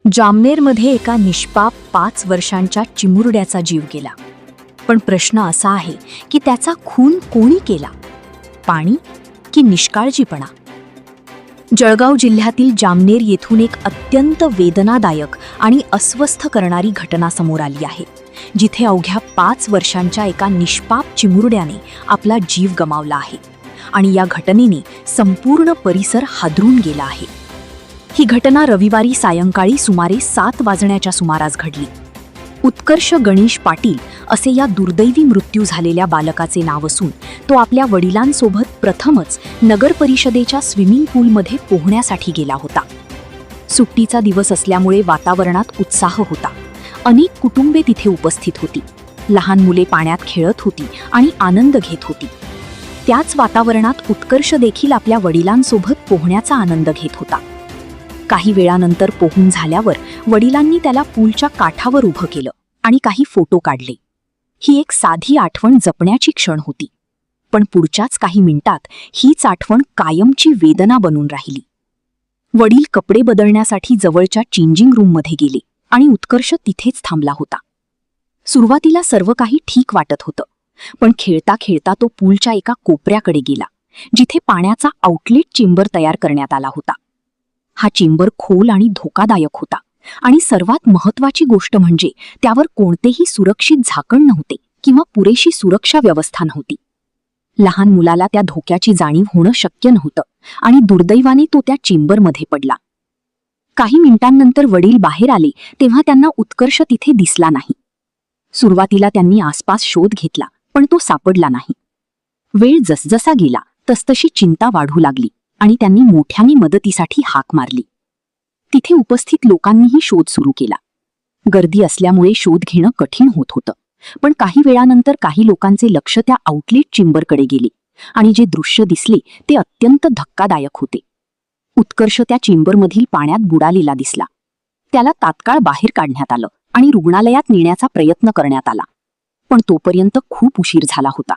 जामनेरमध्ये एका निष्पाप 5 वर्षांच्या चिमुरड्याचा जीव गेला. पण प्रश्न असा आहे की त्याचा खून कोणी केला? पाणी की निष्काळजीपणा? जळगाव जिल्ह्यातील जामनेर येथून एक अत्यंत वेदनादायक आणि अस्वस्थ करणारी घटना समोर आली आहे, जिथे अवघ्या 5 वर्षांच्या एका निष्पाप चिमुरड्याने आपला जीव गमावला आहे. आणि या घटनेने संपूर्ण परिसर हादरून गेला आहे. ही घटना रविवारी सायंकाळी सुमारे 7 वाजण्याच्या सुमारास घडली. उत्कर्ष गणेश पाटील असे या दुर्दैवी मृत्यू झालेल्या बालकाचे नाव असून तो आपल्या वडिलांसोबत प्रथमच नगर परिषदेच्या स्विमिंग पूलमध्ये पोहण्यासाठी गेला होता. सुट्टीचा दिवस असल्यामुळे वातावरणात उत्साह होता. अनेक कुटुंबे तिथे उपस्थित होती. लहान मुले पाण्यात खेळत होती आणि आनंद घेत होती. त्याच वातावरणात उत्कर्ष देखील आपल्या वडिलांसोबत पोहण्याचा आनंद घेत होता. काही वेळानंतर पोहून झाल्यावर वडिलांनी त्याला पूलच्या काठावर उभं केलं आणि काही फोटो काढले. ही एक साधी आठवण जपण्याची क्षण होती. पण पुढच्याच काही मिनिटात हीच आठवण कायमची वेदना बनून राहिली. वडील कपडे बदलण्यासाठी जवळच्या चेंजिंग रूममध्ये गेले आणि उत्कर्ष तिथेच थांबला होता. सुरुवातीला सर्व काही ठीक वाटत होतं, पण खेळता खेळता तो पूलच्या एका कोपऱ्याकडे गेला, जिथे पाण्याचा आउटलेट चेंबर तयार करण्यात आला होता. हा चेंबर खोल आणि धोकादायक होता आणि सर्वात महत्त्वाची गोष्ट म्हणजे त्यावर कोणतेही सुरक्षित झाकण नव्हते किंवा पुरेशी सुरक्षा व्यवस्था नव्हती. लहान मुलाला त्या धोक्याची जाणीव होणं शक्य नव्हतं आणि दुर्दैवाने तो त्या चेंबरमध्ये पडला. काही मिनिटांनंतर वडील बाहेर आले तेव्हा त्यांना उत्कर्ष तिथे दिसला नाही. सुरुवातीला त्यांनी आसपास शोध घेतला, पण तो सापडला नाही. वेळ जसजसा गेला तसतशी चिंता वाढू लागली आणि त्यांनी मोठ्याने मदतीसाठी हाक मारली. तिथे उपस्थित लोकांनीही शोध सुरू केला. गर्दी असल्यामुळे शोध घेणं कठीण होत होतं, पण काही वेळानंतर काही लोकांचे लक्ष त्या आउटलेट चेंबरकडे गेले आणि जे दृश्य दिसले ते अत्यंत धक्कादायक होते. उत्कर्ष त्या चेंबरमधील पाण्यात बुडालेला दिसला. त्याला तात्काळ बाहेर काढण्यात आलं आणि रुग्णालयात नेण्याचा प्रयत्न करण्यात आला, पण तोपर्यंत खूप उशीर झाला होता.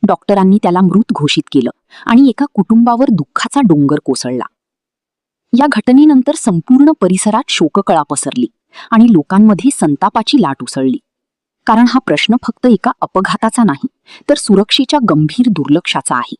डॉक्टरांनी त्याला मृत घोषित केलं आणि एका कुटुंबावर दुःखाचा डोंगर कोसळला. या घटनेनंतर संपूर्ण परिसरात शोककळा पसरली आणि लोकांमध्ये संतापाची लाट उसळली. कारण हा प्रश्न फक्त एका अपघाताचा नाही, तर सुरक्षेच्या गंभीर दुर्लक्षाचा आहे.